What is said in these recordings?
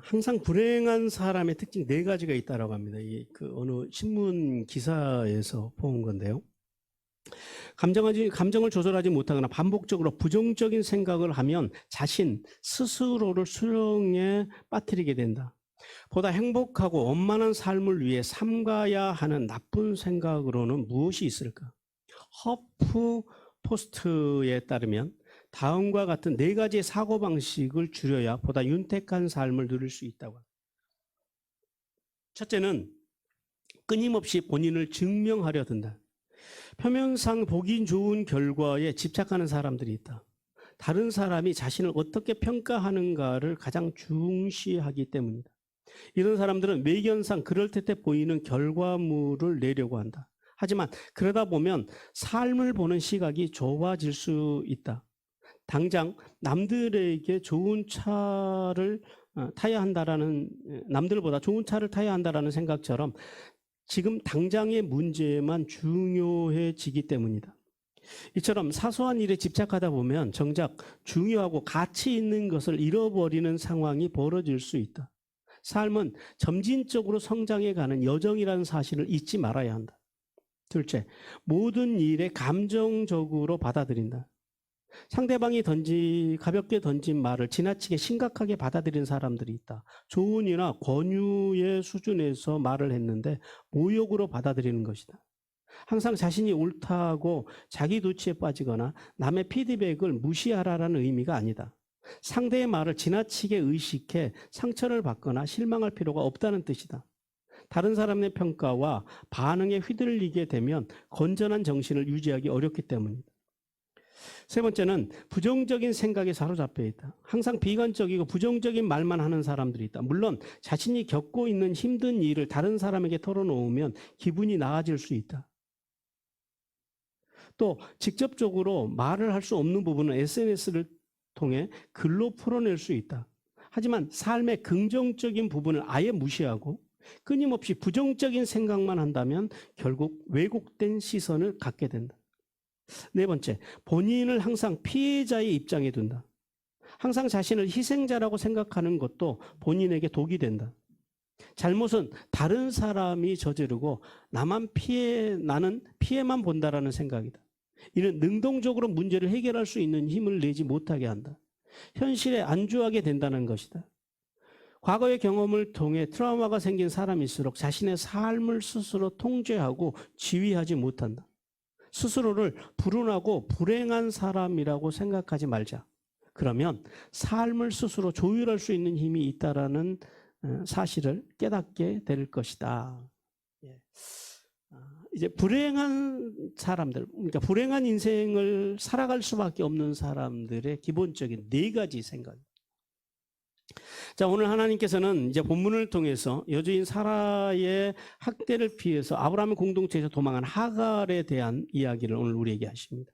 항상 불행한 사람의 특징 네 가지가 있다라고 합니다. 이게 그 어느 신문 기사에서 본 건데요. 감정을 조절하지 못하거나 반복적으로 부정적인 생각을 하면 자신 스스로를 수렁에 빠뜨리게 된다. 보다 행복하고 원만한 삶을 위해 삼가야 하는 나쁜 생각으로는 무엇이 있을까? 허프 포스트에 따르면 다음과 같은 네 가지의 사고방식을 줄여야 보다 윤택한 삶을 누릴 수 있다고 합니다. 첫째는 끊임없이 본인을 증명하려 든다. 표면상 보기 좋은 결과에 집착하는 사람들이 있다. 다른 사람이 자신을 어떻게 평가하는가를 가장 중시하기 때문이다. 이런 사람들은 외견상 그럴듯해 보이는 결과물을 내려고 한다. 하지만 그러다 보면 삶을 보는 시각이 좁아질 수 있다. 당장 남들에게 좋은 차를 타야 한다라는, 남들보다 좋은 차를 타야 한다라는 생각처럼 지금 당장의 문제만 중요해지기 때문이다. 이처럼 사소한 일에 집착하다 보면 정작 중요하고 가치 있는 것을 잃어버리는 상황이 벌어질 수 있다. 삶은 점진적으로 성장해가는 여정이라는 사실을 잊지 말아야 한다. 둘째, 모든 일에 감정적으로 받아들인다. 상대방이 가볍게 던진 말을 지나치게 심각하게 받아들이는 사람들이 있다. 조언이나 권유의 수준에서 말을 했는데 모욕으로 받아들이는 것이다. 항상 자신이 옳다고 자기 도취에 빠지거나 남의 피드백을 무시하라는 의미가 아니다. 상대의 말을 지나치게 의식해 상처를 받거나 실망할 필요가 없다는 뜻이다. 다른 사람의 평가와 반응에 휘둘리게 되면 건전한 정신을 유지하기 어렵기 때문이다. 세 번째는 부정적인 생각에 사로잡혀 있다. 항상 비관적이고 부정적인 말만 하는 사람들이 있다. 물론 자신이 겪고 있는 힘든 일을 다른 사람에게 털어놓으면 기분이 나아질 수 있다. 또 직접적으로 말을 할 수 없는 부분은 SNS를 통해 글로 풀어낼 수 있다. 하지만 삶의 긍정적인 부분을 아예 무시하고 끊임없이 부정적인 생각만 한다면 결국 왜곡된 시선을 갖게 된다. 네 번째, 본인을 항상 피해자의 입장에 둔다. 항상 자신을 희생자라고 생각하는 것도 본인에게 독이 된다. 잘못은 다른 사람이 저지르고 나는 피해만 본다라는 생각이다. 이는 능동적으로 문제를 해결할 수 있는 힘을 내지 못하게 한다. 현실에 안주하게 된다는 것이다. 과거의 경험을 통해 트라우마가 생긴 사람일수록 자신의 삶을 스스로 통제하고 지휘하지 못한다. 스스로를 불운하고 불행한 사람이라고 생각하지 말자. 그러면 삶을 스스로 조율할 수 있는 힘이 있다라는 사실을 깨닫게 될 것이다. 이제 불행한 사람들, 그러니까 불행한 인생을 살아갈 수밖에 없는 사람들의 기본적인 네 가지 생각. 자, 오늘 하나님께서는 이제 본문을 통해서 여주인 사라의 학대를 피해서 아브라함의 공동체에서 도망한 하갈에 대한 이야기를 오늘 우리에게 하십니다.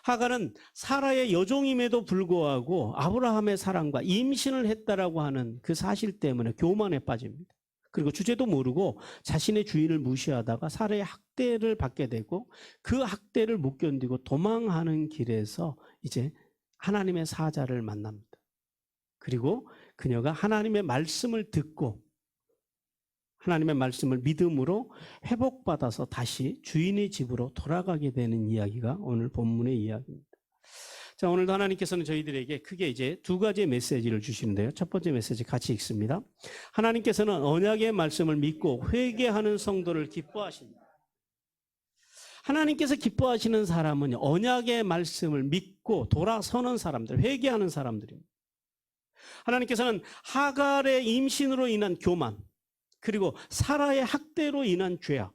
하갈은 사라의 여종임에도 불구하고 아브라함의 사랑과 임신을 했다라고 하는 그 사실 때문에 교만에 빠집니다. 그리고 주제도 모르고 자신의 주인을 무시하다가 사라의 학대를 받게 되고 그 학대를 못 견디고 도망하는 길에서 이제 하나님의 사자를 만납니다. 그리고 그녀가 하나님의 말씀을 듣고 하나님의 말씀을 믿음으로 회복받아서 다시 주인의 집으로 돌아가게 되는 이야기가 오늘 본문의 이야기입니다. 자, 오늘도 하나님께서는 저희들에게 크게 이제 두 가지의 메시지를 주시는데요. 첫 번째 메시지 같이 읽습니다. 하나님께서는 언약의 말씀을 믿고 회개하는 성도를 기뻐하신다. 하나님께서 기뻐하시는 사람은 언약의 말씀을 믿고 돌아서는 사람들, 회개하는 사람들입니다. 하나님께서는 하갈의 임신으로 인한 교만, 그리고 사라의 학대로 인한 죄악,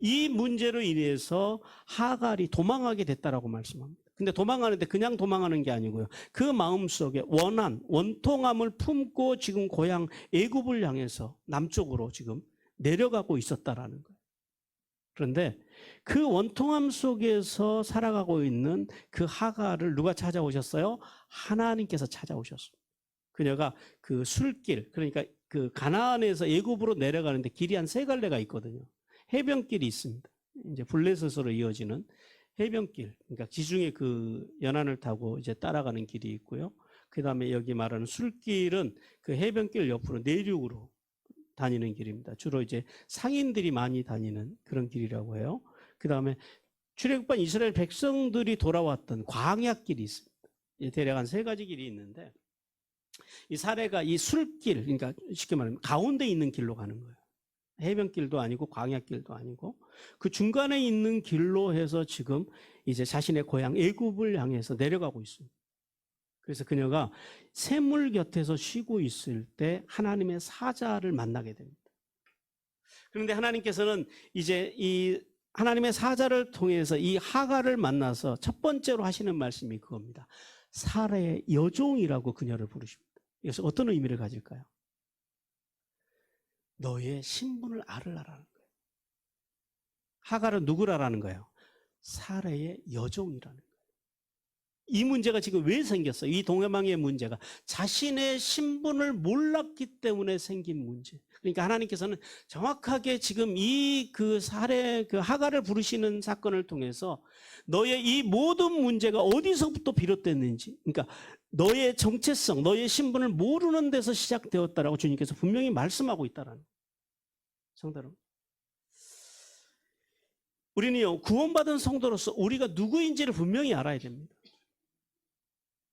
이 문제로 인해서 하갈이 도망하게 됐다라고 말씀합니다. 근데 도망하는데 그냥 도망하는 게 아니고요. 그 마음속에 원통함을 품고 지금 고향 애굽을 향해서 남쪽으로 지금 내려가고 있었다라는 거예요. 그런데 그 원통함 속에서 살아가고 있는 그 하갈을 누가 찾아오셨어요? 하나님께서 찾아오셨습니다. 그녀가 그 술길, 그러니까 그 가나안에서 애굽으로 내려가는데 길이 한 세 갈래가 있거든요. 해변길이 있습니다. 이제 블레셋으로 이어지는 해변길, 그러니까 지중해 그 연안을 타고 이제 따라가는 길이 있고요. 그다음에 여기 말하는 술길은 그 해변길 옆으로 내륙으로 다니는 길입니다. 주로 이제 상인들이 많이 다니는 그런 길이라고 해요. 그다음에 출애굽한 이스라엘 백성들이 돌아왔던 광야길이 있습니다. 대략 한 3가지 길이 있는데 이 사례가 이 술길, 그러니까 쉽게 말하면 가운데 있는 길로 가는 거예요. 해변길도 아니고 광야길도 아니고 그 중간에 있는 길로 해서 지금 이제 자신의 고향 애굽을 향해서 내려가고 있습니다. 그래서 그녀가 샘물 곁에서 쉬고 있을 때 하나님의 사자를 만나게 됩니다. 그런데 하나님께서는 이제 이 하나님의 사자를 통해서 이 하갈을 만나서 첫 번째로 하시는 말씀이 그겁니다. 사라의 여종이라고 그녀를 부르십니다. 이것은 어떤 의미를 가질까요? 너의 신분을 알으라는 거예요. 하갈은 누구라는 거예요? 사라의 여종이라는 거예요. 이 문제가 지금 왜 생겼어요? 이 동해망의 문제가 자신의 신분을 몰랐기 때문에 생긴 문제. 그러니까 하나님께서는 정확하게 지금 이 그 사례 그 하갈을 부르시는 사건을 통해서 너의 이 모든 문제가 어디서부터 비롯됐는지, 그러니까 너의 정체성, 너의 신분을 모르는 데서 시작되었다라고 주님께서 분명히 말씀하고 있다라는 거예요. 성도 여러분, 우리는요 구원받은 성도로서 우리가 누구인지를 분명히 알아야 됩니다.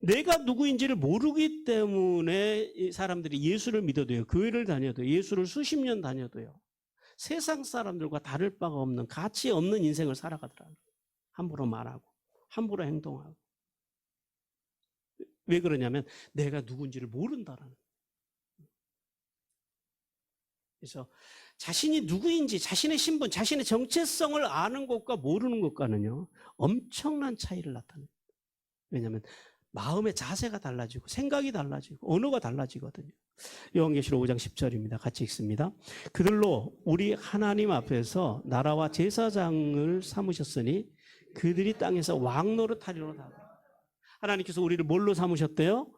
내가 누구인지를 모르기 때문에 이 사람들이 예수를 믿어도요, 교회를 다녀도, 예수를 수십 년 다녀도요, 세상 사람들과 다를 바가 없는, 가치 없는 인생을 살아가더라고요. 함부로 말하고 함부로 행동하고. 왜 그러냐면 내가 누군지를 모른다라는 거예요. 그래서 자신이 누구인지, 자신의 신분, 자신의 정체성을 아는 것과 모르는 것과는요 엄청난 차이를 나타냅니다. 왜냐하면 마음의 자세가 달라지고 생각이 달라지고 언어가 달라지거든요. 요한계시록 5장 10절입니다. 같이 읽습니다. 그들로 우리 하나님 앞에서 나라와 제사장을 삼으셨으니 그들이 땅에서 왕 노릇하리로다. 하나님께서 우리를 뭘로 삼으셨대요?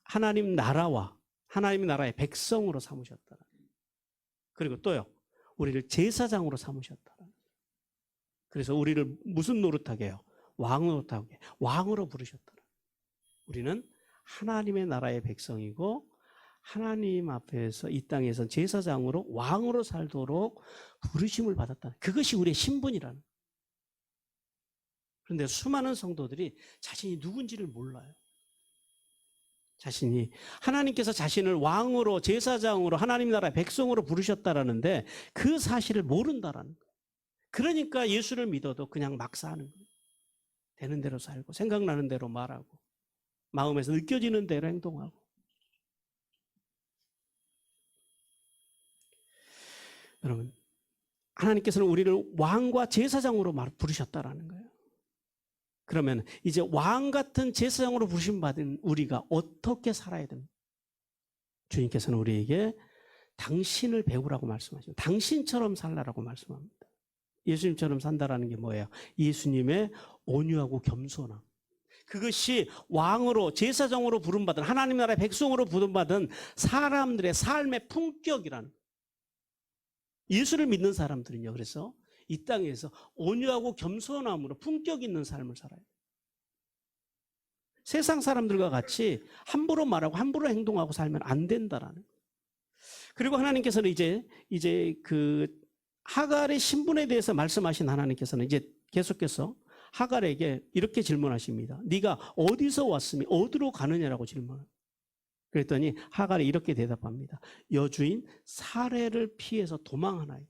하나님 나라와 하나님 나라의 백성으로 삼으셨다. 그리고 또요, 우리를 제사장으로 삼으셨다. 그래서 우리를 무슨 노릇하게 해요? 왕 노릇하게, 왕으로 부르셨다. 우리는 하나님의 나라의 백성이고 하나님 앞에서 이 땅에서 제사장으로 왕으로 살도록 부르심을 받았다. 그것이 우리의 신분이라는. 그런데 수많은 성도들이 자신이 누군지를 몰라요. 자신이 하나님께서 자신을 왕으로 제사장으로 하나님 나라의 백성으로 부르셨다라는데 그 사실을 모른다라는 거예요. 그러니까 예수를 믿어도 그냥 막 사는 거예요. 되는 대로 살고 생각나는 대로 말하고 마음에서 느껴지는 대로 행동하고. 여러분, 하나님께서는 우리를 왕과 제사장으로 부르셨다라는 거예요. 그러면 이제 왕 같은 제사장으로 부르심 받은 우리가 어떻게 살아야 됩니까? 주님께서는 우리에게 당신을 배우라고 말씀하십니다. 당신처럼 살라라고 말씀합니다. 예수님처럼 산다라는 게 뭐예요? 예수님의 온유하고 겸손함. 그것이 왕으로 제사장으로 부름받은 하나님 나라의 백성으로 부름받은 사람들의 삶의 품격이라는 거예요. 예수를 믿는 사람들은요, 그래서 이 땅에서 온유하고 겸손함으로 품격 있는 삶을 살아야 돼요. 세상 사람들과 같이 함부로 말하고 함부로 행동하고 살면 안 된다라는 거예요. 그리고 하나님께서는 이제 그 하갈의 신분에 대해서 말씀하신 하나님께서는 이제 계속해서 하갈에게 이렇게 질문하십니다. 네가 어디서 왔으며 어디로 가느냐라고 질문합니다. 그랬더니 하갈이 이렇게 대답합니다. 여주인 사례를 피해서 도망하나이다.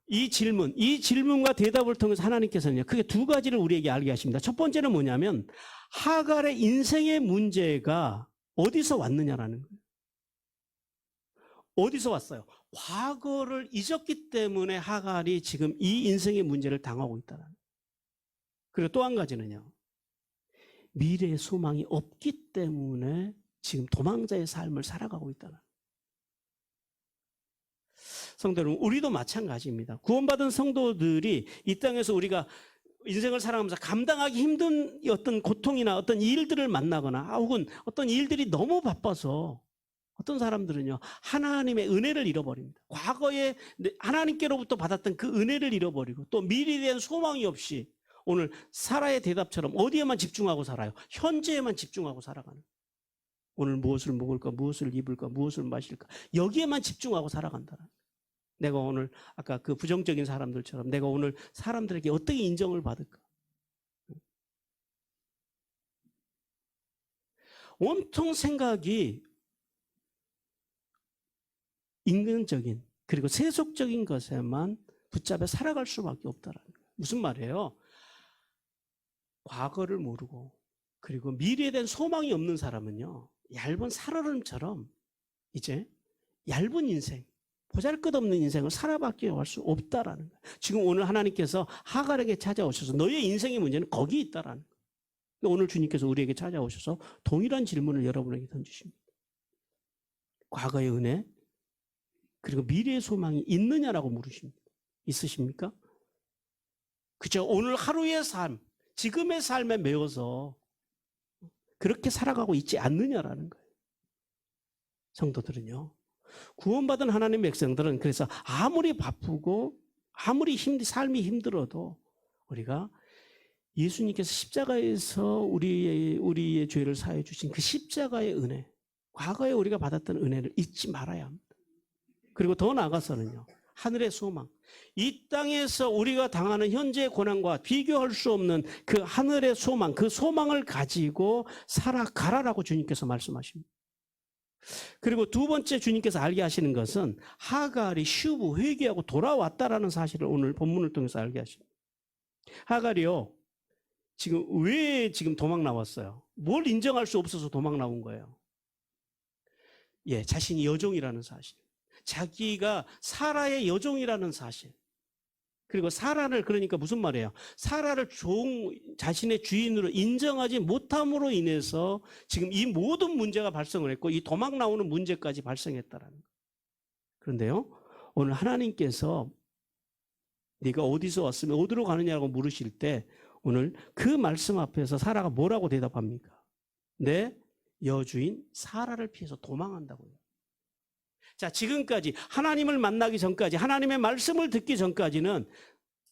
이 질문과 대답을 통해서 하나님께서는요, 크게 2가지를 우리에게 알게 하십니다. 첫 번째는 뭐냐면 하갈의 인생의 문제가 어디서 왔느냐라는 거예요. 어디서 왔어요? 과거를 잊었기 때문에 하갈이 지금 이 인생의 문제를 당하고 있다는 거예요. 그리고 또 한 가지는요, 미래의 소망이 없기 때문에 지금 도망자의 삶을 살아가고 있다는 거예요. 성도 여러분, 우리도 마찬가지입니다. 구원받은 성도들이 이 땅에서 우리가 인생을 살아가면서 감당하기 힘든 어떤 고통이나 어떤 일들을 만나거나 혹은 어떤 일들이 너무 바빠서 어떤 사람들은요, 하나님의 은혜를 잃어버립니다. 과거에 하나님께로부터 받았던 그 은혜를 잃어버리고 또 미래에 대한 소망이 없이 오늘 사라의 대답처럼 어디에만 집중하고 살아요? 현재에만 집중하고 살아가는. 오늘 무엇을 먹을까, 무엇을 입을까, 무엇을 마실까, 여기에만 집중하고 살아간다. 내가 오늘 아까 그 부정적인 사람들처럼 내가 오늘 사람들에게 어떻게 인정을 받을까? 온통 생각이 인간적인 그리고 세속적인 것에만 붙잡혀 살아갈 수밖에 없다라는 거예요. 무슨 말이에요? 과거를 모르고 그리고 미래에 대한 소망이 없는 사람은요, 얇은 살얼음처럼 이제 얇은 인생, 보잘것없는 인생을 살아밖에 할 수 없다라는 거예요. 지금 오늘 하나님께서 하갈에게 찾아오셔서 너의 인생의 문제는 거기 있다라는 거예요. 오늘 주님께서 우리에게 찾아오셔서 동일한 질문을 여러분에게 던지십니다. 과거의 은혜 그리고 미래의 소망이 있느냐라고 물으십니다. 있으십니까? 그죠? 오늘 하루의 삶, 지금의 삶에 매여서 그렇게 살아가고 있지 않느냐라는 거예요. 성도들은요, 구원받은 하나님의 백성들은 그래서 아무리 바쁘고 아무리 삶이 힘들어도 우리가 예수님께서 십자가에서 우리의 죄를 사해 주신 그 십자가의 은혜, 과거에 우리가 받았던 은혜를 잊지 말아야 합니다. 그리고 더 나아가서는요, 하늘의 소망, 이 땅에서 우리가 당하는 현재의 고난과 비교할 수 없는 그 하늘의 소망, 그 소망을 가지고 살아가라라고 주님께서 말씀하십니다. 그리고 두 번째 주님께서 알게 하시는 것은 하갈이 슈브 회개하고 돌아왔다라는 사실을 오늘 본문을 통해서 알게 하십니다. 하갈이요, 왜 도망 나왔어요? 뭘 인정할 수 없어서 도망 나온 거예요? 예, 자신이 여종이라는 사실. 자기가 사라의 여종이라는 사실. 그리고 사라를, 그러니까 무슨 말이에요? 사라를 자신의 주인으로 인정하지 못함으로 인해서 지금 이 모든 문제가 발생을 했고 이 도망 나오는 문제까지 발생했다라는 거예요. 그런데요, 오늘 하나님께서 네가 어디서 왔으면 어디로 가느냐고 물으실 때 오늘 그 말씀 앞에서 사라가 뭐라고 대답합니까? 내 여주인 사라를 피해서 도망한다고요. 자, 지금까지 하나님을 만나기 전까지, 하나님의 말씀을 듣기 전까지는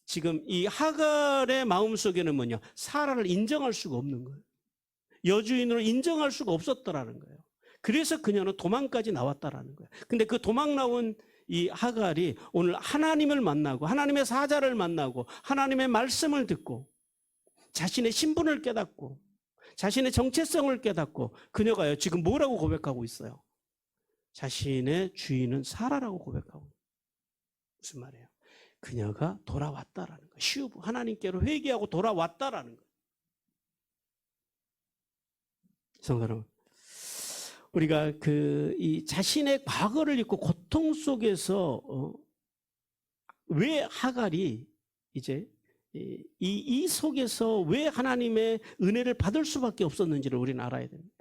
지금 이 하갈의 마음속에는 뭐냐? 사라를 인정할 수가 없는 거예요. 여주인으로 인정할 수가 없었더라는 거예요. 그래서 그녀는 도망까지 나왔다라는 거예요. 근데 그 도망 나온 이 하갈이 오늘 하나님을 만나고 하나님의 사자를 만나고 하나님의 말씀을 듣고 자신의 신분을 깨닫고 자신의 정체성을 깨닫고 그녀가요, 지금 뭐라고 고백하고 있어요? 자신의 주인은 사라라고 고백하고. 무슨 말이에요? 그녀가 돌아왔다라는 거예요. 슈브, 하나님께로 회개하고 돌아왔다라는 거예요. 성도 여러분, 우리가 이 자신의 과거를 잊고 고통 속에서 왜 하갈이 이제 이 속에서 왜 하나님의 은혜를 받을 수밖에 없었는지를 우리는 알아야 됩니다.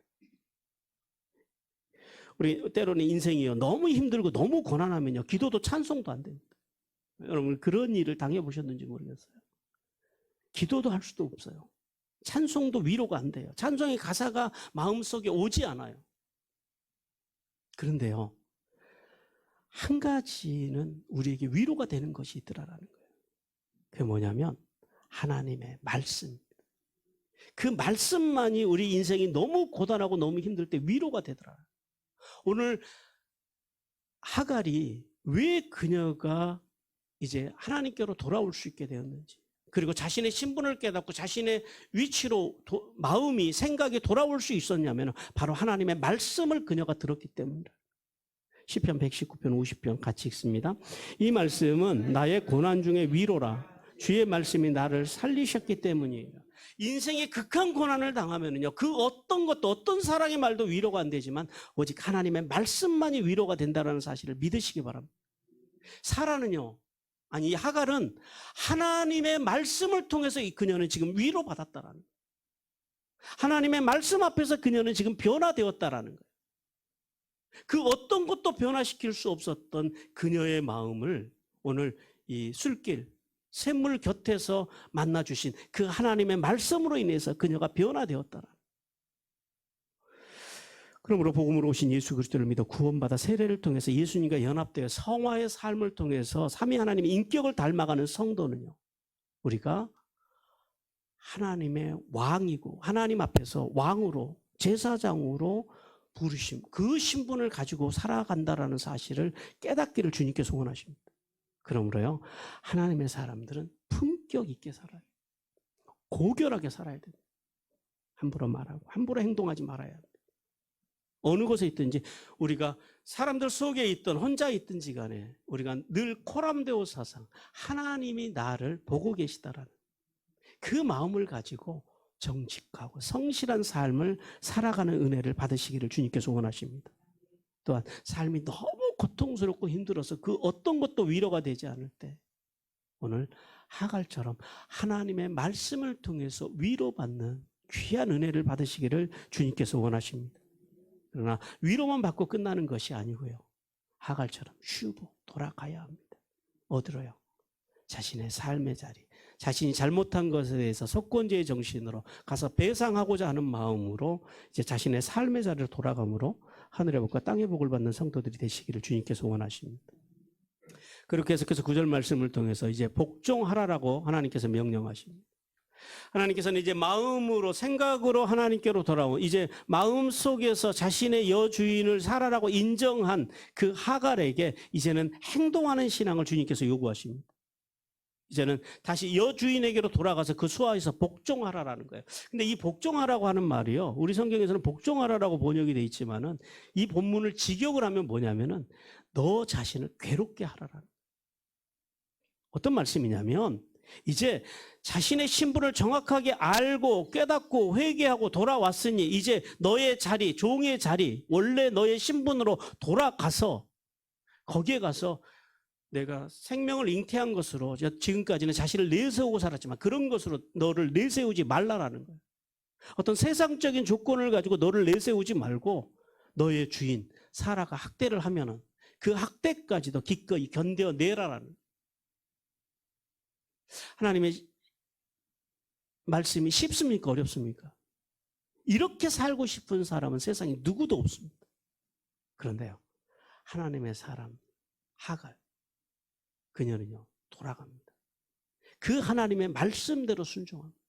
우리 때로는 인생이요, 너무 힘들고 너무 고난하면요, 기도도 찬송도 안 됩니다. 여러분 그런 일을 당해보셨는지 모르겠어요. 기도도 할 수도 없어요. 찬송도 위로가 안 돼요. 찬송의 가사가 마음속에 오지 않아요. 그런데요, 한 가지는 우리에게 위로가 되는 것이 있더라라는 거예요. 그게 뭐냐면 하나님의 말씀. 그 말씀만이 우리 인생이 너무 고단하고 너무 힘들 때 위로가 되더라. 오늘 하갈이 왜 그녀가 이제 하나님께로 돌아올 수 있게 되었는지, 그리고 자신의 신분을 깨닫고 자신의 위치로 마음이, 생각이 돌아올 수 있었냐면 바로 하나님의 말씀을 그녀가 들었기 때문이다. 시편 119편 50편 같이 읽습니다. 이 말씀은 나의 고난 중에 위로라. 주의 말씀이 나를 살리셨기 때문이에요. 인생의 극한 고난을 당하면요, 그 어떤 것도, 어떤 사랑의 말도 위로가 안 되지만 오직 하나님의 말씀만이 위로가 된다는 사실을 믿으시기 바랍니다. 사라는요, 이 하갈은 하나님의 말씀을 통해서 그녀는 지금 위로받았다라는 거예요. 하나님의 말씀 앞에서 그녀는 지금 변화되었다라는 거예요. 그 어떤 것도 변화시킬 수 없었던 그녀의 마음을 오늘 이 술길, 샘물 곁에서 만나주신 그 하나님의 말씀으로 인해서 그녀가 변화되었다라. 그러므로 복음으로 오신 예수 그리스도를 믿어 구원받아 세례를 통해서 예수님과 연합되어 성화의 삶을 통해서 삼위 하나님의 인격을 닮아가는 성도는요, 우리가 하나님의 왕이고 하나님 앞에서 왕으로 제사장으로 부르심, 그 신분을 가지고 살아간다라는 사실을 깨닫기를 주님께서 원하십니다. 그러므로요, 하나님의 사람들은 품격 있게 살아요. 고결하게 살아야 돼요. 함부로 말하고 함부로 행동하지 말아야 돼요. 어느 곳에 있든지 우리가 사람들 속에 있든 혼자 있든지 간에 우리가 늘 코람데오 사상, 하나님이 나를 보고 계시다라는 그 마음을 가지고 정직하고 성실한 삶을 살아가는 은혜를 받으시기를 주님께서 원하십니다. 또한 삶이 너무 고통스럽고 힘들어서 그 어떤 것도 위로가 되지 않을 때 오늘 하갈처럼 하나님의 말씀을 통해서 위로받는 귀한 은혜를 받으시기를 주님께서 원하십니다. 그러나 위로만 받고 끝나는 것이 아니고요, 하갈처럼 쉬고 돌아가야 합니다. 어디로요? 자신의 삶의 자리, 자신이 잘못한 것에 대해서 석권제의 정신으로 가서 배상하고자 하는 마음으로 이제 자신의 삶의 자리로 돌아감으로 하늘의 복과 땅의 복을 받는 성도들이 되시기를 주님께서 원하십니다. 그렇게 계속해서 9절 말씀을 통해서 이제 복종하라라고 하나님께서 명령하십니다. 하나님께서는 이제 마음으로, 생각으로 하나님께로 돌아온, 이제 마음 속에서 자신의 여주인을 살아라고 인정한 그 하갈에게 이제는 행동하는 신앙을 주님께서 요구하십니다. 이제는 다시 여주인에게로 돌아가서 그 수하에서 복종하라라는 거예요. 근데 이 복종하라고 하는 말이요, 우리 성경에서는 복종하라라고 번역이 되어 있지만은 이 본문을 직역을 하면 뭐냐면은 너 자신을 괴롭게 하라라는 거예요. 어떤 말씀이냐면 이제 자신의 신분을 정확하게 알고 깨닫고 회개하고 돌아왔으니 이제 너의 자리, 종의 자리, 원래 너의 신분으로 돌아가서 거기에 가서 내가 생명을 잉태한 것으로 지금까지는 자신을 내세우고 살았지만 그런 것으로 너를 내세우지 말라라는 거예요. 어떤 세상적인 조건을 가지고 너를 내세우지 말고 너의 주인 사라가 학대를 하면은 그 학대까지도 기꺼이 견뎌내라라는 거예요. 하나님의 말씀이 쉽습니까? 어렵습니까? 이렇게 살고 싶은 사람은 세상에 누구도 없습니다. 그런데요, 하나님의 사람 하갈, 그녀는요 돌아갑니다. 그 하나님의 말씀대로 순종합니다.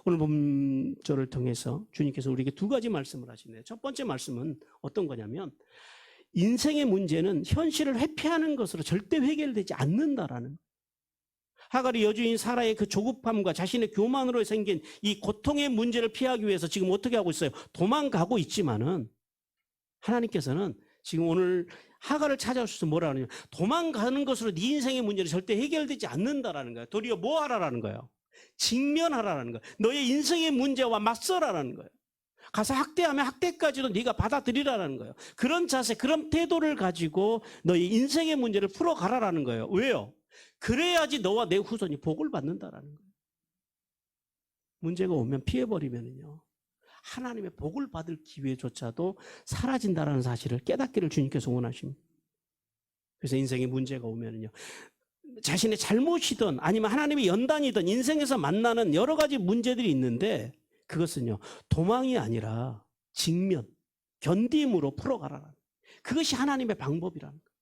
오늘 본절을 통해서 주님께서 우리에게 두 가지 말씀을 하시네요. 첫 번째 말씀은 어떤 거냐면 인생의 문제는 현실을 회피하는 것으로 절대 해결되지 않는다라는 거예요. 하갈이 여주인 사라의 그 조급함과 자신의 교만으로 생긴 이 고통의 문제를 피하기 위해서 지금 어떻게 하고 있어요? 도망가고 있지만은 하나님께서는 지금 오늘 하갈을 찾아오셔서 뭐라 하느냐, 도망가는 것으로 네 인생의 문제는 절대 해결되지 않는다라는 거예요. 도리어 뭐 하라라는 거예요? 직면하라는 거예요. 너의 인생의 문제와 맞서라라는 거예요. 가서 학대하면 학대까지도 네가 받아들이라는 거예요. 그런 자세, 그런 태도를 가지고 너의 인생의 문제를 풀어가라라는 거예요. 왜요? 그래야지 너와 내 후손이 복을 받는다라는 거예요. 문제가 오면 피해버리면요, 하나님의 복을 받을 기회조차도 사라진다라는 사실을 깨닫기를 주님께서 원하십니다. 그래서 인생의 문제가 오면요, 자신의 잘못이든 아니면 하나님의 연단이든 인생에서 만나는 여러 가지 문제들이 있는데 그것은요 도망이 아니라 직면, 견딤으로 풀어가라는, 그것이 하나님의 방법이라는 거예요.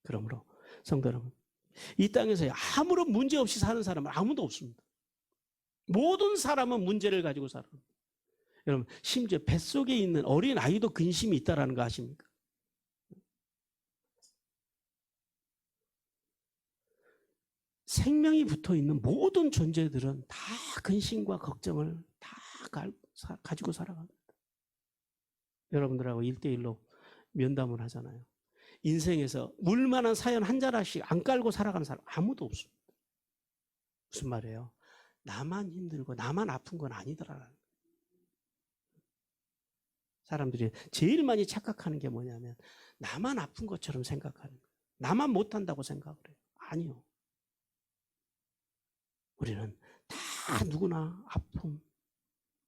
그러므로 성도 여러분, 이 땅에서 아무런 문제 없이 사는 사람은 아무도 없습니다. 모든 사람은 문제를 가지고 살아요. 여러분, 심지어 뱃속에 있는 어린 아이도 근심이 있다는 거 아십니까? 생명이 붙어있는 모든 존재들은 다 근심과 걱정을 다 가지고 살아갑니다. 여러분들하고 1대1로 면담을 하잖아요. 인생에서 물만한 사연 한 자락씩 안 깔고 살아가는 사람 아무도 없습니다. 무슨 말이에요? 나만 힘들고 나만 아픈 건 아니더라라는 거예요. 사람들이 제일 많이 착각하는 게 뭐냐면 나만 아픈 것처럼 생각하는 거예요. 나만 못한다고 생각을 해요. 아니요. 우리는 다 누구나 아픔,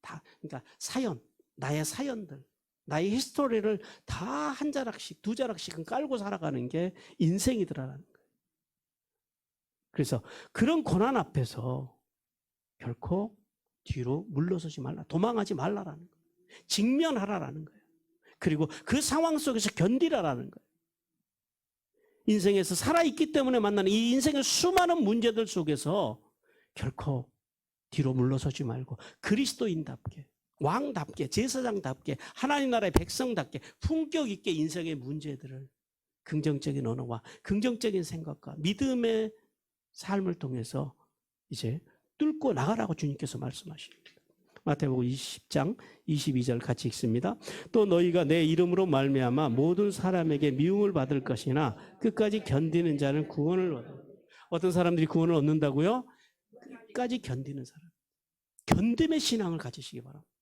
다, 그러니까 사연, 나의 사연들, 나의 히스토리를 다 한 자락씩, 두 자락씩은 깔고 살아가는 게 인생이더라라는 거예요. 그래서 그런 고난 앞에서 결코 뒤로 물러서지 말라, 도망하지 말라라는 거예요. 직면하라라는 거예요. 그리고 그 상황 속에서 견디라라는 거예요. 인생에서 살아있기 때문에 만나는 이 인생의 수많은 문제들 속에서 결코 뒤로 물러서지 말고 그리스도인답게, 왕답게, 제사장답게, 하나님 나라의 백성답게 품격 있게 인생의 문제들을 긍정적인 언어와 긍정적인 생각과 믿음의 삶을 통해서 이제 뚫고 나가라고 주님께서 말씀하십니다. 마태복음 20장 22절 같이 읽습니다. 또 너희가 내 이름으로 말미암아 모든 사람에게 미움을 받을 것이나 끝까지 견디는 자는 구원을 얻어. 어떤 사람들이 구원을 얻는다고요? 끝까지 견디는 사람. 견딤의 신앙을 가지시기 바랍니다.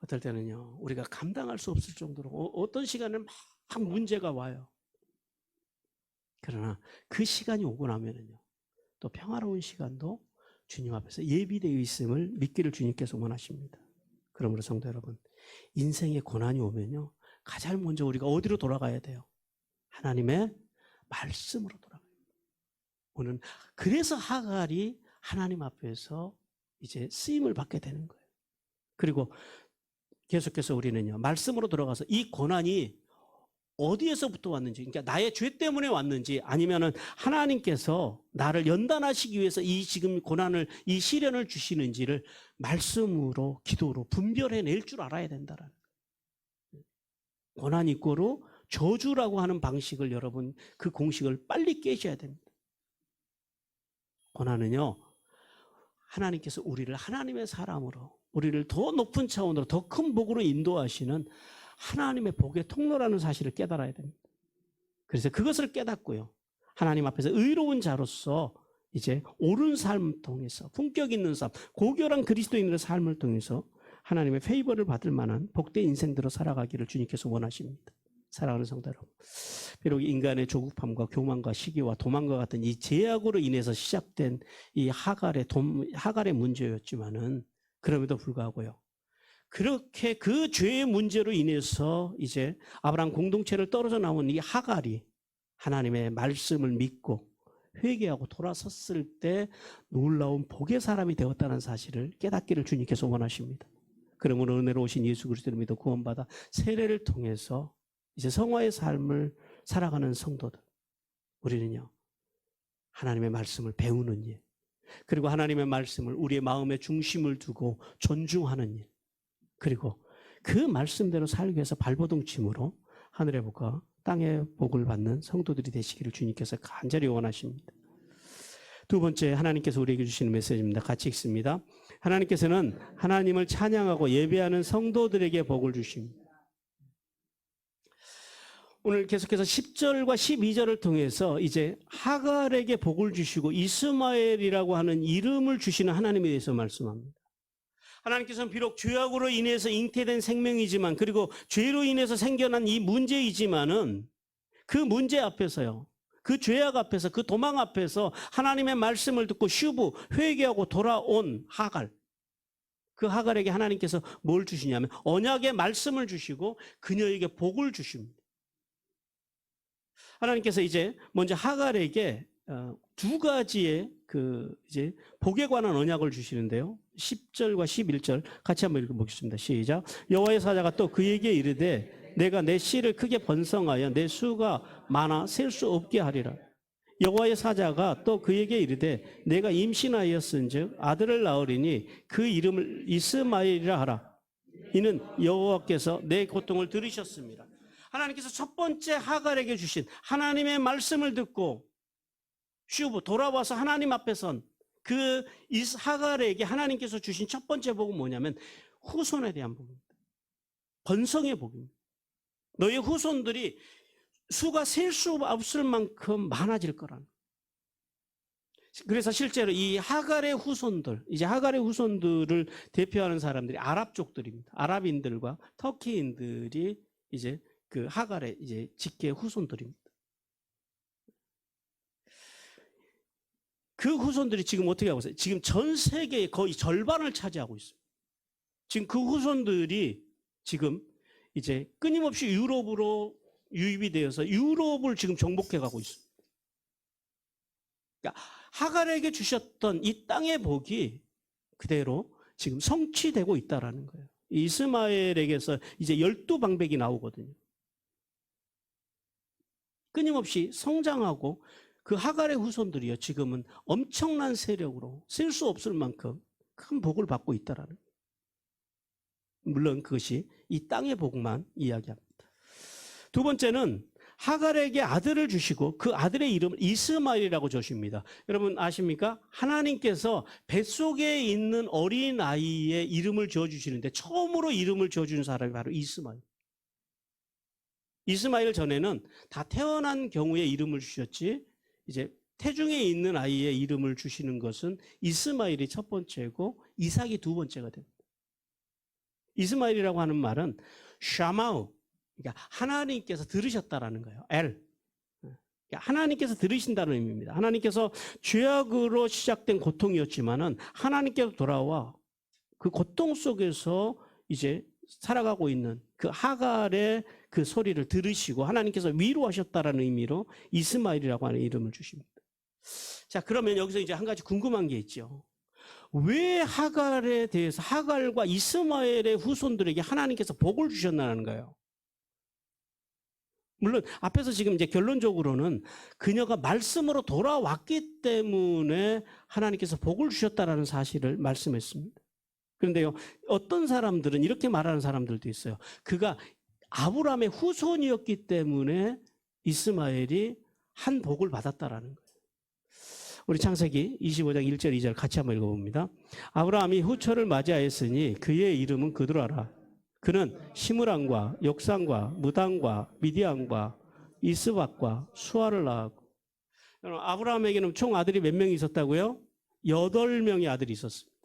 어떨 때는요, 우리가 감당할 수 없을 정도로 어떤 시간에 막 문제가 와요. 그러나 그 시간이 오고 나면은요, 또 평화로운 시간도 주님 앞에서 예비되어 있음을 믿기를 주님께서 원하십니다. 그러므로 성도 여러분, 인생의 고난이 오면요, 가장 먼저 우리가 어디로 돌아가야 돼요? 하나님의 말씀으로 돌아가요. 오늘 그래서 하갈이 하나님 앞에서 이제 쓰임을 받게 되는 거예요. 그리고 계속해서 우리는요, 말씀으로 들어가서 이 고난이 어디에서부터 왔는지, 그러니까 나의 죄 때문에 왔는지, 아니면은 하나님께서 나를 연단하시기 위해서 이 지금 고난을, 이 시련을 주시는지를 말씀으로, 기도로 분별해낼 줄 알아야 된다라는 거예요. 고난 이꼬로 저주라고 하는 방식을 여러분, 그 공식을 빨리 깨셔야 됩니다. 고난은요, 하나님께서 우리를 하나님의 사람으로, 우리를 더 높은 차원으로, 더 큰 복으로 인도하시는 하나님의 복의 통로라는 사실을 깨달아야 됩니다. 그래서 그것을 깨닫고요, 하나님 앞에서 의로운 자로서 이제 옳은 삶을 통해서, 품격 있는 삶, 고결한 그리스도인의 삶을 통해서 하나님의 페이버를 받을 만한 복된 인생대로 살아가기를 주님께서 원하십니다. 사랑하는 성도 여러분, 비록 인간의 조급함과 교만과 시기와 도망과 같은 이 제약으로 인해서 시작된 이 하갈의 문제였지만은, 그럼에도 불구하고요, 그렇게 그 죄의 문제로 인해서 이제 아브라함 공동체를 떨어져 나온 이 하갈이 하나님의 말씀을 믿고 회개하고 돌아섰을 때 놀라운 복의 사람이 되었다는 사실을 깨닫기를 주님께서 원하십니다. 그러므로 은혜로 오신 예수 그리스도를 믿어 구원받아 세례를 통해서 이제 성화의 삶을 살아가는 성도들, 우리는요, 하나님의 말씀을 배우는 일, 그리고 하나님의 말씀을 우리의 마음의 중심을 두고 존중하는 일, 그리고 그 말씀대로 살기 위해서 발버둥 침으로 하늘의 복과 땅의 복을 받는 성도들이 되시기를 주님께서 간절히 원하십니다. 두 번째, 하나님께서 우리에게 주시는 메시지입니다. 같이 읽습니다. 하나님께서는 하나님을 찬양하고 예배하는 성도들에게 복을 주십니다. 오늘 계속해서 10절과 12절을 통해서 이제 하갈에게 복을 주시고 이스마엘이라고 하는 이름을 주시는 하나님에 대해서 말씀합니다. 하나님께서는 비록 죄악으로 인해서 잉태된 생명이지만, 그리고 죄로 인해서 생겨난 이 문제이지만은, 그 문제 앞에서요, 그 죄악 앞에서, 그 도망 앞에서 하나님의 말씀을 듣고 슈브, 회개하고 돌아온 하갈, 그 하갈에게 하나님께서 뭘 주시냐면 언약의 말씀을 주시고 그녀에게 복을 주십니다. 하나님께서 이제 먼저 하갈에게 두 가지의 그 이제 복에 관한 언약을 주시는데요. 10절과 11절 같이 한번 읽어보겠습니다. 시작. 여호와의 사자가 또 그에게 이르되 내가 내 씨를 크게 번성하여 내 수가 많아 셀 수 없게 하리라. 여호와의 사자가 또 그에게 이르되 내가 임신하였은즉 아들을 낳으리니 그 이름을 이스마엘이라 하라. 이는 여호와께서 내 고통을 들으셨습니다. 하나님께서 첫 번째 하갈에게 주신 하나님의 말씀을 듣고 슈브 돌아와서 하나님 앞에 선 그 하갈에게 하나님께서 주신 첫 번째 복은 뭐냐면 후손에 대한 복입니다. 번성의 복입니다. 너희 후손들이 수가 셀 수 없을 만큼 많아질 거라는. 그래서 실제로 이 하갈의 후손들, 이제 하갈의 후손들을 대표하는 사람들이 아랍족들입니다. 아랍인들과 터키인들이 이제 그 하갈의 이제 직계 후손들입니다. 그 후손들이 지금 어떻게 하고 있어요? 지금 전 세계의 거의 절반을 차지하고 있습니다. 지금 그 후손들이 지금 이제 끊임없이 유럽으로 유입이 되어서 유럽을 지금 정복해 가고 있습니다. 그러니까 하갈에게 주셨던 이 땅의 복이 그대로 지금 성취되고 있다라는 거예요. 이스마엘에게서 이제 12방백이 나오거든요. 끊임없이 성장하고 그 하갈의 후손들이요 지금은 엄청난 세력으로 셀 수 없을 만큼 큰 복을 받고 있다라는 거예요. 물론 그것이 이 땅의 복만 이야기합니다. 두 번째는 하갈에게 아들을 주시고 그 아들의 이름을 이스마엘이라고 주십니다. 여러분 아십니까? 하나님께서 뱃속에 있는 어린아이의 이름을 지어주시는데 처음으로 이름을 지어준 사람이 바로 이스마엘. 이스마엘 전에는 다 태어난 경우에 이름을 주셨지 이제 태중에 있는 아이의 이름을 주시는 것은 이스마엘이 첫 번째고 이삭이 두 번째가 됩니다. 이스마엘이라고 하는 말은 샤마우, 그러니까 하나님께서 들으셨다라는 거예요. 엘. 그러니까 하나님께서 들으신다는 의미입니다. 하나님께서 죄악으로 시작된 고통이었지만은 하나님께서 돌아와 그 고통 속에서 이제 살아가고 있는 그 하갈의 그 소리를 들으시고 하나님께서 위로하셨다라는 의미로 이스마엘이라고 하는 이름을 주십니다. 자, 그러면 여기서 이제 한 가지 궁금한 게 있죠. 왜 하갈에 대해서 하갈과 이스마엘의 후손들에게 하나님께서 복을 주셨나는 거예요. 물론 앞에서 지금 이제 결론적으로는 그녀가 말씀으로 돌아왔기 때문에 하나님께서 복을 주셨다라는 사실을 말씀했습니다. 그런데요, 어떤 사람들은 이렇게 말하는 사람들도 있어요. 그가 아브라함의 후손이었기 때문에 이스마엘이 한 복을 받았다라는 거예요. 우리 창세기 25장 1절 2절 같이 한번 읽어봅니다. 아브라함이 후처를 맞이하였으니 그의 이름은 그두라라. 그는 시므랑과 욕상과 무당과 미디안과 이스박과 수아를 낳았고. 아브라함에게는 총 아들이 몇 명이 있었다고요? 8명의 아들이 있었습니다.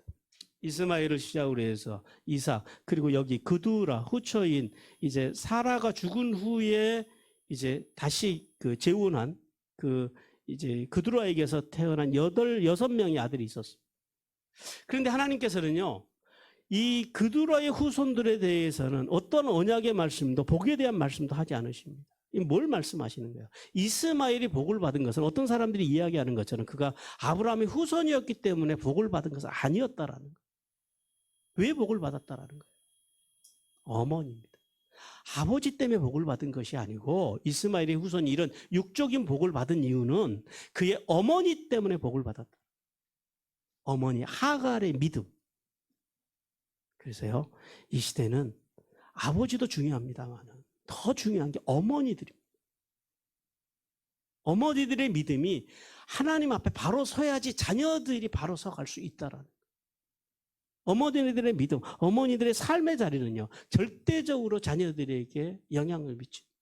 이스마엘을 시작으로 해서 이삭, 그리고 여기 그두라 후처인 이제 사라가 죽은 후에 이제 다시 그 재혼한 그 이제 그두라에게서 태어난 6명의 아들이 있었습니다. 그런데 하나님께서는요, 이 그두라의 후손들에 대해서는 어떤 언약의 말씀도 복에 대한 말씀도 하지 않으십니다. 뭘 말씀하시는 거예요? 이스마엘이 복을 받은 것은 어떤 사람들이 이야기하는 것처럼 그가 아브라함의 후손이었기 때문에 복을 받은 것은 아니었다라는 거예요. 왜 복을 받았다라는 거예요? 어머니입니다. 아버지 때문에 복을 받은 것이 아니고 이스마엘의 후손이 이런 육적인 복을 받은 이유는 그의 어머니 때문에 복을 받았다. 어머니 하갈의 믿음. 그래서요, 이 시대는 아버지도 중요합니다만 더 중요한 게 어머니들입니다. 어머니들의 믿음이 하나님 앞에 바로 서야지 자녀들이 바로 서갈 수 있다라는 거예요. 어머니들의 믿음, 어머니들의 삶의 자리는요, 절대적으로 자녀들에게 영향을 미칩니다.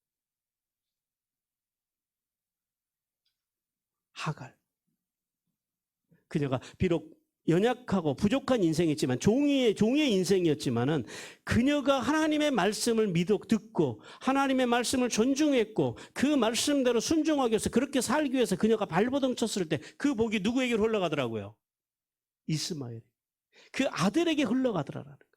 하갈. 그녀가 비록 연약하고 부족한 인생이었지만 종의 인생이었지만은 그녀가 하나님의 말씀을 듣고 하나님의 말씀을 존중했고 그 말씀대로 순종하기 위해서 그렇게 살기 위해서 그녀가 발버둥 쳤을 때 그 복이 누구에게 흘러가더라고요? 이스마엘. 그 아들에게 흘러가더라라는 거예요.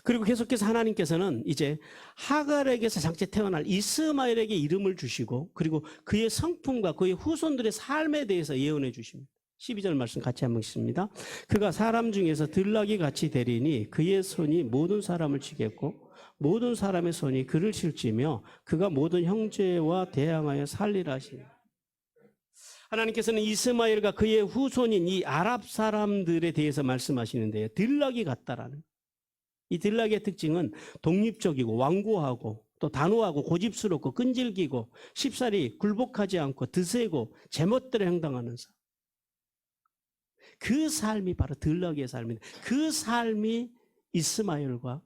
그리고 계속해서 하나님께서는 이제 하갈에게서 장차 태어날 이스마엘에게 이름을 주시고 그리고 그의 성품과 그의 후손들의 삶에 대해서 예언해 주십니다. 12절 말씀 같이 한번 읽습니다. 그가 사람 중에서 들나귀 같이 되리니 그의 손이 모든 사람을 치겠고 모든 사람의 손이 그를 칠지며 그가 모든 형제와 대항하여 살리라 하시니. 하나님께서는 이스마엘과 그의 후손인 이 아랍 사람들에 대해서 말씀하시는데요. 들나귀 같다라는. 이 들나귀의 특징은 독립적이고 완고하고 또 단호하고 고집스럽고 끈질기고 쉽사리 굴복하지 않고 드세고 제멋대로 행동하는 삶. 그 삶이 바로 들나귀의 삶인데 그 삶이 이스마엘과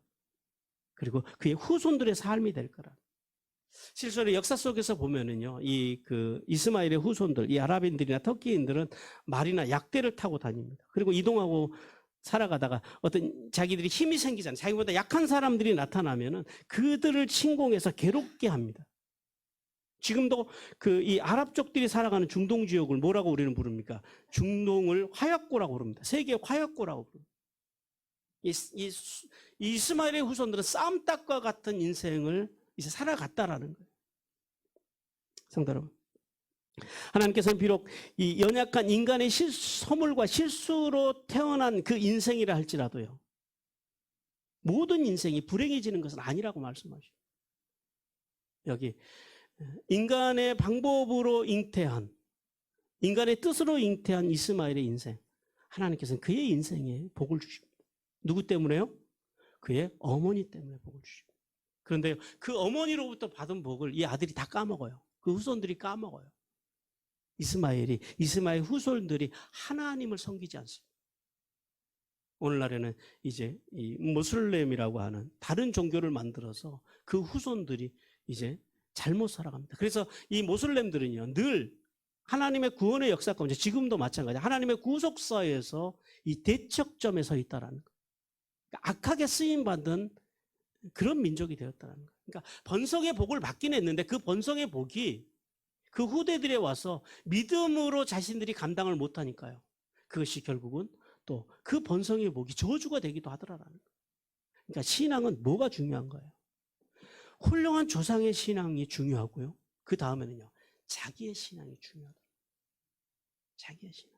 그리고 그의 후손들의 삶이 될 거라. 실제로 역사 속에서 보면은요, 이스마엘의 후손들, 이 아랍인들이나 터키인들은 말이나 약대를 타고 다닙니다. 그리고 이동하고 살아가다가 어떤 자기들이 힘이 생기잖아요. 자기보다 약한 사람들이 나타나면은 그들을 침공해서 괴롭게 합니다. 지금도 이 아랍족들이 살아가는 중동 지역을 뭐라고 우리는 부릅니까? 중동을 화약고라고 부릅니다. 세계 화약고라고 부릅니다. 이스마엘의 후손들은 쌈딱과 같은 인생을 이제 살아갔다라는 거예요. 성도 여러분, 하나님께서는 비록 이 연약한 인간의 허물과 실수로 태어난 그 인생이라 할지라도요, 모든 인생이 불행해지는 것은 아니라고 말씀하시죠. 여기 인간의 방법으로 잉태한, 인간의 뜻으로 잉태한 이스마엘의 인생, 하나님께서는 그의 인생에 복을 주십니다. 누구 때문에요? 그의 어머니 때문에 복을 주십니다. 그런데 그 어머니로부터 받은 복을 이 아들이 다 까먹어요. 그 후손들이 까먹어요. 이스마엘 후손들이 하나님을 섬기지 않습니다. 오늘날에는 이제 이 모슬렘이라고 하는 다른 종교를 만들어서 그 후손들이 이제 잘못 살아갑니다. 그래서 이 모슬렘들은요, 늘 하나님의 구원의 역사 가운데, 지금도 마찬가지예요. 하나님의 구속사에서 이 대척점에 서 있다라는 거예요. 그러니까 악하게 쓰임받은 그런 민족이 되었다는 거예요. 그러니까 번성의 복을 받긴 했는데 그 번성의 복이 그 후대들에 와서 믿음으로 자신들이 감당을 못하니까요. 그것이 결국은 또 그 번성의 복이 저주가 되기도 하더라라는 거예요. 그러니까 신앙은 뭐가 중요한 거예요? 훌륭한 조상의 신앙이 중요하고요. 그 다음에는요, 자기의 신앙이 중요하다. 자기의 신앙.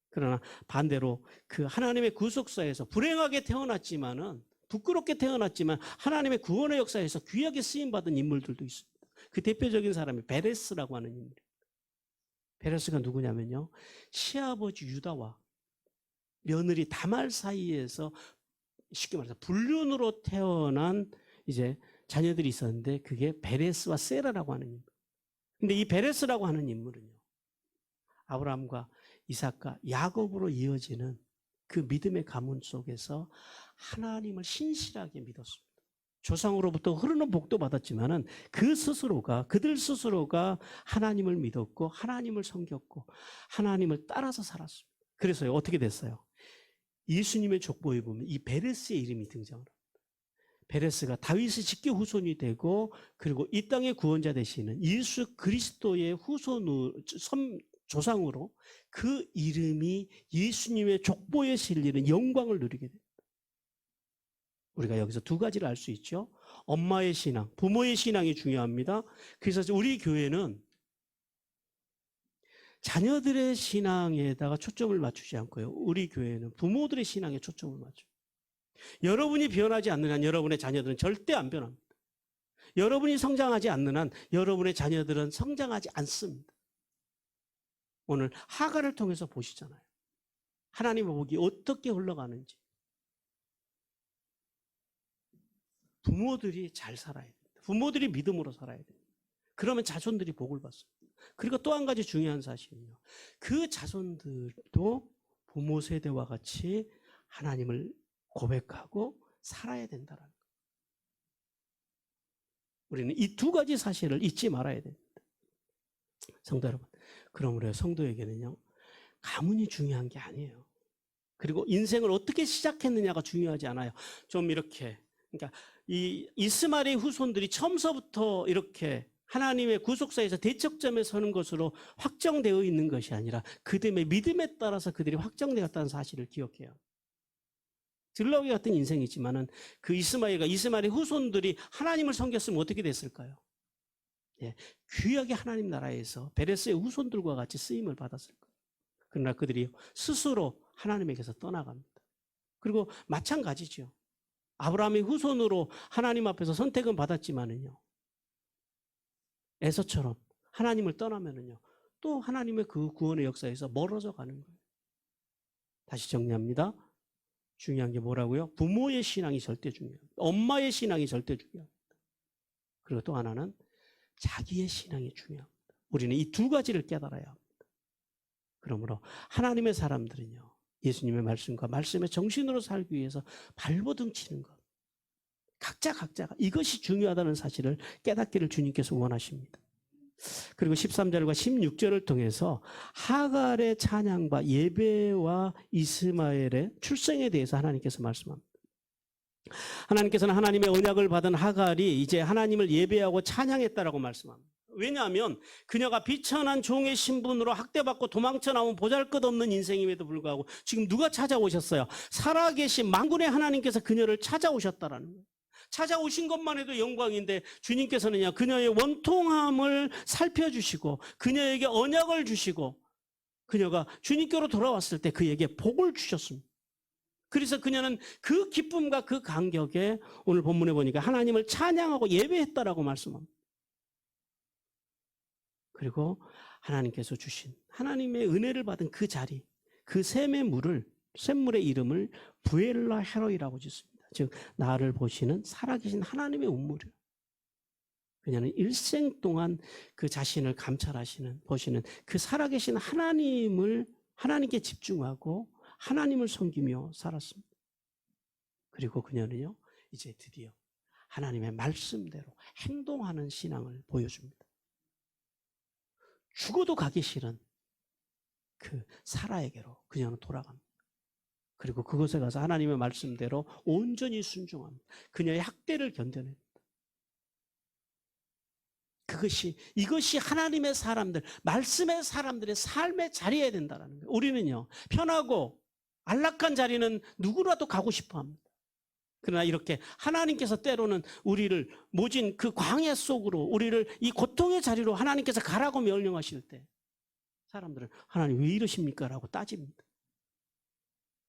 그러나 반대로 그 하나님의 구속사에서 불행하게 태어났지만은, 부끄럽게 태어났지만 하나님의 구원의 역사에서 귀하게 쓰임받은 인물들도 있습니다. 그 대표적인 사람이 베레스라고 하는 인물입니다. 베레스가 누구냐면요, 시아버지 유다와 며느리 다말 사이에서 쉽게 말해서 불륜으로 태어난 이제 자녀들이 있었는데, 그게 베레스와 세라라고 하는 인물. 근데 이 베레스라고 하는 인물은요, 아브라함과 이삭과 야곱으로 이어지는 그 믿음의 가문 속에서 하나님을 신실하게 믿었습니다. 조상으로부터 흐르는 복도 받았지만은 그들 스스로가 하나님을 믿었고 하나님을 섬겼고 하나님을 따라서 살았습니다. 그래서요, 어떻게 됐어요? 예수님의 족보에 보면 이 베레스의 이름이 등장을 합니다. 베레스가 다윗의 직계 후손이 되고, 그리고 이 땅의 구원자 되시는 예수 그리스도의 조상으로 그 이름이 예수님의 족보에 실리는 영광을 누리게 됩니다. 우리가 여기서 두 가지를 알 수 있죠. 엄마의 신앙, 부모의 신앙이 중요합니다. 그래서 우리 교회는 자녀들의 신앙에다가 초점을 맞추지 않고요, 우리 교회는 부모들의 신앙에 초점을 맞춰요. 여러분이 변하지 않는 한 여러분의 자녀들은 절대 안 변합니다. 여러분이 성장하지 않는 한 여러분의 자녀들은 성장하지 않습니다. 오늘 하가를 통해서 보시잖아요. 하나님의 복이 어떻게 흘러가는지. 부모들이 잘 살아야 됩니다. 부모들이 믿음으로 살아야 됩니다. 그러면 자손들이 복을 받습니다. 그리고 또 한 가지 중요한 사실은요, 그 자손들도 부모 세대와 같이 하나님을 고백하고 살아야 된다는 거예요. 우리는 이 두 가지 사실을 잊지 말아야 됩니다. 성도 여러분, 그러므로 성도에게는요, 가문이 중요한 게 아니에요. 그리고 인생을 어떻게 시작했느냐가 중요하지 않아요. 좀 이렇게, 그러니까 이 이스마엘의 후손들이 처음서부터 이렇게 하나님의 구속사에서 대척점에 서는 것으로 확정되어 있는 것이 아니라 그들의 믿음에 따라서 그들이 확정되었다는 사실을 기억해요. 들러리 같은 인생이지만은 그 이스마엘의 후손들이 하나님을 섬겼으면 어떻게 됐을까요? 예, 귀하게 하나님 나라에서 베레스의 후손들과 같이 쓰임을 받았을 거예요. 그러나 그들이 스스로 하나님에게서 떠나갑니다. 그리고 마찬가지죠. 아브라함의 후손으로 하나님 앞에서 선택은 받았지만은요, 에서처럼 하나님을 떠나면은요, 또 하나님의 그 구원의 역사에서 멀어져 가는 거예요. 다시 정리합니다. 중요한 게 뭐라고요? 부모의 신앙이 절대 중요합니다. 엄마의 신앙이 절대 중요합니다. 그리고 또 하나는 자기의 신앙이 중요합니다. 우리는 이 두 가지를 깨달아야 합니다. 그러므로 하나님의 사람들은요, 예수님의 말씀과 말씀의 정신으로 살기 위해서 발버둥 치는 것, 각자가 이것이 중요하다는 사실을 깨닫기를 주님께서 원하십니다. 그리고 13절과 16절을 통해서 하갈의 찬양과 예배와 이스마엘의 출생에 대해서 하나님께서 말씀합니다. 하나님께서는 하나님의 언약을 받은 하갈이 이제 하나님을 예배하고 찬양했다라고 말씀합니다. 왜냐하면 그녀가 비천한 종의 신분으로 학대받고 도망쳐 나온 보잘것없는 인생임에도 불구하고 지금 누가 찾아오셨어요? 살아계신 만군의 하나님께서 그녀를 찾아오셨다라는 거예요. 찾아오신 것만 해도 영광인데 주님께서는요, 그녀의 원통함을 살펴주시고 그녀에게 언약을 주시고 그녀가 주님께로 돌아왔을 때 그에게 복을 주셨습니다. 그래서 그녀는 그 기쁨과 그 감격에 오늘 본문에 보니까 하나님을 찬양하고 예배했다라고 말씀합니다. 그리고 하나님께서 주신 하나님의 은혜를 받은 그 자리, 그 샘물의 이름을 부엘라 헤로이라고 짓습니다. 즉 나를 보시는 살아계신 하나님의 운물이에요. 그녀는 일생 동안 그 자신을 보시는 그 살아계신 하나님께 집중하고 하나님을 섬기며 살았습니다. 그리고 그녀는요, 이제 드디어 하나님의 말씀대로 행동하는 신앙을 보여줍니다. 죽어도 가기 싫은 그 사라에게로 그녀는 돌아갑니다. 그리고 그곳에 가서 하나님의 말씀대로 온전히 순종합니다. 그녀의 학대를 견뎌냅니다. 이것이 하나님의 사람들, 말씀의 사람들의 삶의 자리여야 된다는 거예요. 우리는요, 편하고 안락한 자리는 누구라도 가고 싶어 합니다. 그러나 이렇게 하나님께서 때로는 우리를 모진 그 광야 속으로, 우리를 이 고통의 자리로 하나님께서 가라고 명령하실 때 사람들은 하나님 왜 이러십니까? 라고 따집니다.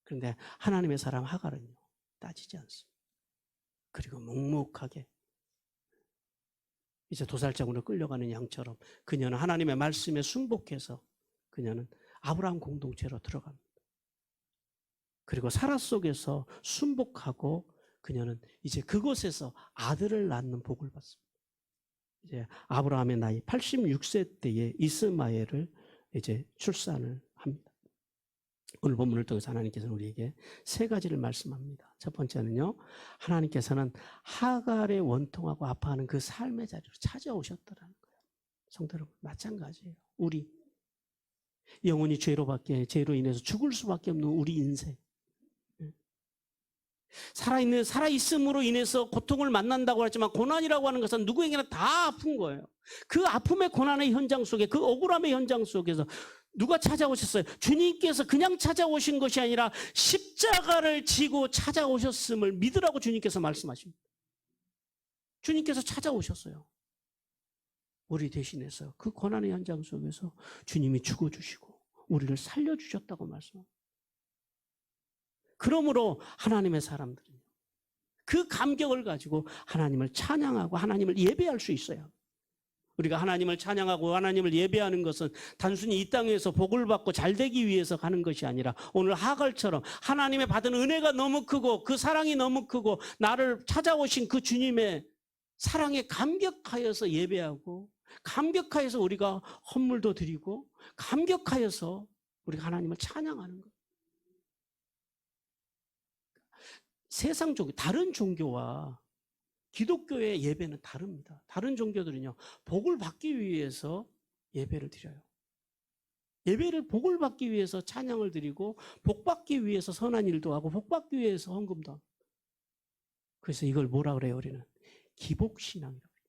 그런데 하나님의 사람 하갈은요, 따지지 않습니다. 그리고 묵묵하게 이제 도살장으로 끌려가는 양처럼 그녀는 하나님의 말씀에 순복해서 그녀는 아브라함 공동체로 들어갑니다. 그리고 사라 속에서 순복하고 그녀는 이제 그곳에서 아들을 낳는 복을 받습니다. 이제 아브라함의 나이 86세 때에 이스마엘을 이제 출산을 합니다. 오늘 본문을 통해서 하나님께서는 우리에게 세 가지를 말씀합니다. 첫 번째는요, 하나님께서는 하갈의 원통하고 아파하는 그 삶의 자리로 찾아오셨다라는 거예요. 성도 여러분, 마찬가지예요. 우리 영혼이 죄로 인해서 죽을 수밖에 없는 우리 인생, 살아있음으로 인해서 고통을 만난다고 하지만 고난이라고 하는 것은 누구에게나 다 아픈 거예요. 그 아픔의 고난의 현장 속에, 그 억울함의 현장 속에서 누가 찾아오셨어요? 주님께서 그냥 찾아오신 것이 아니라 십자가를 지고 찾아오셨음을 믿으라고 주님께서 말씀하십니다. 주님께서 찾아오셨어요. 우리 대신해서 그 고난의 현장 속에서 주님이 죽어주시고 우리를 살려주셨다고 말씀합니다. 그러므로 하나님의 사람들은 그 감격을 가지고 하나님을 찬양하고 하나님을 예배할 수 있어요. 우리가 하나님을 찬양하고 하나님을 예배하는 것은 단순히 이 땅에서 복을 받고 잘되기 위해서 가는 것이 아니라 오늘 하갈처럼 하나님의 받은 은혜가 너무 크고 그 사랑이 너무 크고 나를 찾아오신 그 주님의 사랑에 감격하여서 예배하고 감격하여서 우리가 헌물도 드리고 감격하여서 우리가 하나님을 찬양하는 것. 다른 종교와 기독교의 예배는 다릅니다. 다른 종교들은요, 복을 받기 위해서 예배를 드려요. 복을 받기 위해서 찬양을 드리고, 복 받기 위해서 선한 일도 하고, 복 받기 위해서 헌금도 하고. 그래서 이걸 뭐라 그래요, 우리는? 기복신앙이라고 해요.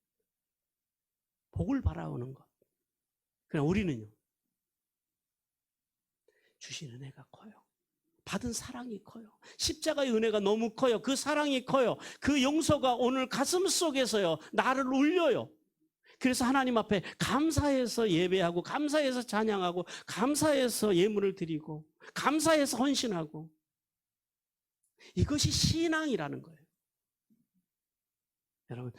복을 바라오는 것. 그러나 우리는요, 주신 은혜가 커요. 받은 사랑이 커요. 십자가의 은혜가 너무 커요. 그 사랑이 커요. 그 용서가 오늘 가슴 속에서요, 나를 울려요. 그래서 하나님 앞에 감사해서 예배하고, 감사해서 찬양하고, 감사해서 예물을 드리고, 감사해서 헌신하고. 이것이 신앙이라는 거예요. 여러분,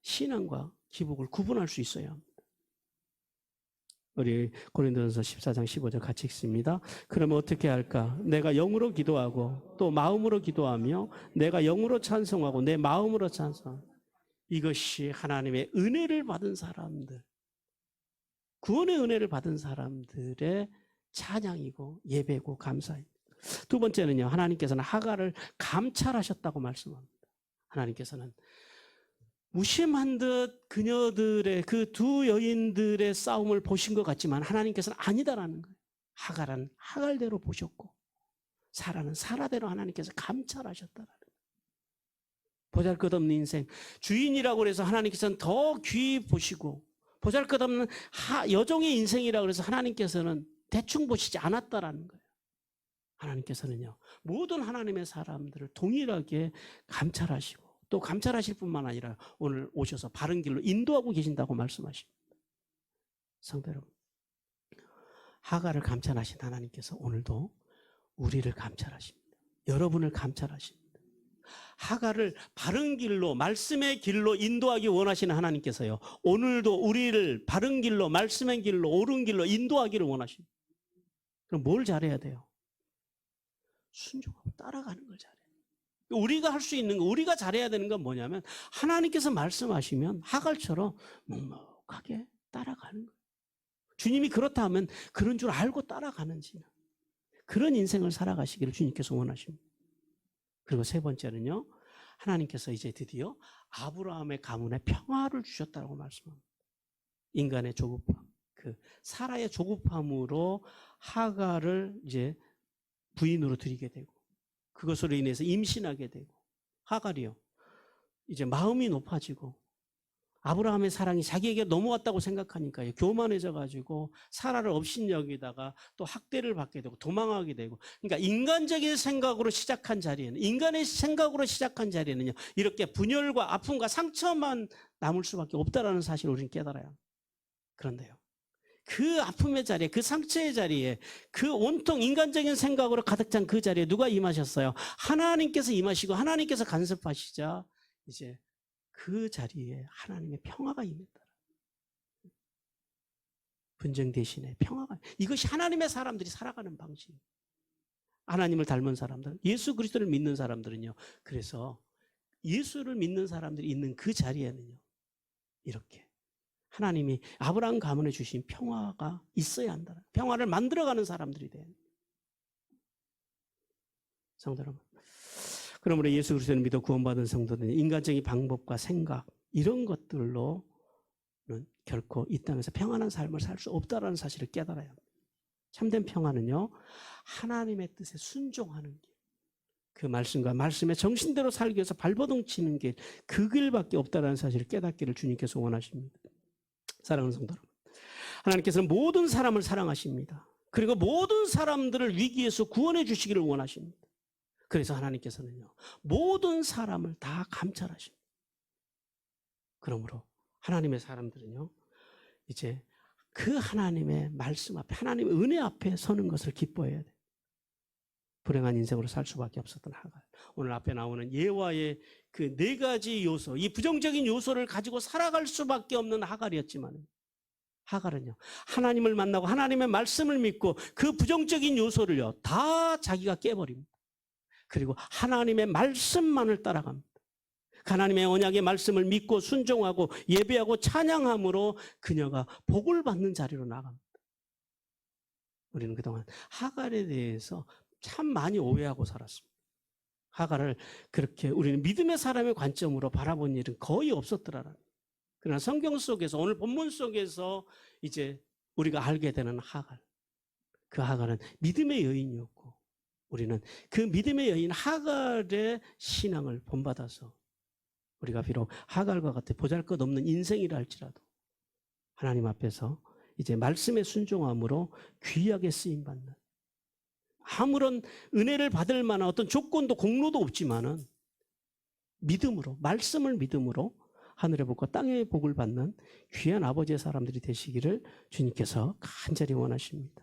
신앙과 기복을 구분할 수 있어야 합니다. 우리 고린도전서 14장 15절 같이 읽습니다. 그러면 어떻게 할까? 내가 영으로 기도하고 또 마음으로 기도하며 내가 영으로 찬송하고 내 마음으로 찬송하고. 이것이 하나님의 은혜를 받은 사람들, 구원의 은혜를 받은 사람들의 찬양이고 예배고 감사입니다. 두 번째는요, 하나님께서는 하갈을 감찰하셨다고 말씀합니다. 하나님께서는 무심한 듯 그녀들의 그 두 여인들의 싸움을 보신 것 같지만 하나님께서는 아니다라는 거예요. 하갈은 하갈대로 보셨고 사라는 사라대로 하나님께서 감찰하셨다라는 거예요. 보잘것없는 인생, 주인이라고 해서 하나님께서는 더 귀히 보시고 보잘것없는 여종의 인생이라고 해서 하나님께서는 대충 보시지 않았다라는 거예요. 하나님께서는요, 모든 하나님의 사람들을 동일하게 감찰하시고 또 감찰하실 뿐만 아니라 오늘 오셔서 바른 길로 인도하고 계신다고 말씀하십니다. 성도 여러분, 하갈을 감찰하신 하나님께서 오늘도 우리를 감찰하십니다. 여러분을 감찰하십니다. 하갈을 바른 길로, 말씀의 길로 인도하기 원하시는 하나님께서요, 오늘도 우리를 바른 길로, 말씀의 길로, 옳은 길로 인도하기를 원하십니다. 그럼 뭘 잘해야 돼요? 순종하고 따라가는 걸 잘해요. 우리가 할 수 있는 거, 우리가 잘해야 되는 건 뭐냐면, 하나님께서 말씀하시면 하갈처럼 묵묵하게 따라가는 거예요. 주님이 그렇다 하면 그런 줄 알고 따라가는지, 그런 인생을 살아가시기를 주님께서 원하십니다. 그리고 세 번째는요, 하나님께서 이제 드디어 아브라함의 가문에 평화를 주셨다고 말씀합니다. 인간의 조급함, 그 사라의 조급함으로 하갈을 이제 부인으로 들이게 되고, 그것으로 인해서 임신하게 되고, 하갈이요, 이제 마음이 높아지고, 아브라함의 사랑이 자기에게 넘어왔다고 생각하니까요, 교만해져 가지고 사라를 업신여기다가 또 학대를 받게 되고 도망하게 되고, 그러니까 인간적인 생각으로 시작한 자리에는, 인간의 생각으로 시작한 자리에는요, 이렇게 분열과 아픔과 상처만 남을 수밖에 없다라는 사실을 우리는 깨달아야 합니다. 그런데요, 그 아픔의 자리에, 그 상처의 자리에, 그 온통 인간적인 생각으로 가득 찬 그 자리에 누가 임하셨어요? 하나님께서 임하시고 하나님께서 간섭하시자 이제 그 자리에 하나님의 평화가 임했다. 분쟁 대신에 평화가, 이것이 하나님의 사람들이 살아가는 방식. 하나님을 닮은 사람들, 예수 그리스도를 믿는 사람들은요, 그래서 예수를 믿는 사람들이 있는 그 자리에는요, 이렇게 하나님이 아브라함 가문에 주신 평화가 있어야 한다. 평화를 만들어가는 사람들이 돼요. 성도 여러분, 그러므로 예수 그리스도를 믿어 구원받은 성도들은 인간적인 방법과 생각, 이런 것들로는 결코 이 땅에서 평안한 삶을 살 수 없다는 사실을 깨달아야 합니다. 참된 평화는요, 하나님의 뜻에 순종하는 길, 그 말씀과 말씀의 정신대로 살기 위해서 발버둥 치는 길, 그 길밖에 없다는 사실을 깨닫기를 주님께서 원하십니다. 사랑하는 성도 여러분, 하나님께서는 모든 사람을 사랑하십니다. 그리고 모든 사람들을 위기에서 구원해 주시기를 원하십니다. 그래서 하나님께서는요, 모든 사람을 다 감찰하십니다. 그러므로 하나님의 사람들은요, 이제 그 하나님의 말씀 앞에, 하나님의 은혜 앞에 서는 것을 기뻐해야 돼요. 불행한 인생으로 살 수밖에 없었던 하갈, 오늘 앞에 나오는 예화의 그 네 가지 요소, 이 부정적인 요소를 가지고 살아갈 수밖에 없는 하갈이었지만, 하갈은요, 하나님을 만나고 하나님의 말씀을 믿고 그 부정적인 요소를요 다 자기가 깨버립니다. 그리고 하나님의 말씀만을 따라갑니다. 하나님의 언약의 말씀을 믿고 순종하고 예배하고 찬양함으로 그녀가 복을 받는 자리로 나갑니다. 우리는 그동안 하갈에 대해서 참 많이 오해하고 살았습니다. 하갈을 그렇게 우리는 믿음의 사람의 관점으로 바라본 일은 거의 없었더라라는. 그러나 성경 속에서, 오늘 본문 속에서 이제 우리가 알게 되는 하갈, 그 하갈은 믿음의 여인이었고, 우리는 그 믿음의 여인 하갈의 신앙을 본받아서 우리가 비록 하갈과 같아 보잘것없는 인생이라 할지라도 하나님 앞에서 이제 말씀의 순종함으로 귀하게 쓰임받는, 아무런 은혜를 받을 만한 어떤 조건도 공로도 없지만은 믿음으로, 말씀을 믿음으로 하늘의 복과 땅의 복을 받는 귀한 아버지의 사람들이 되시기를 주님께서 간절히 원하십니다.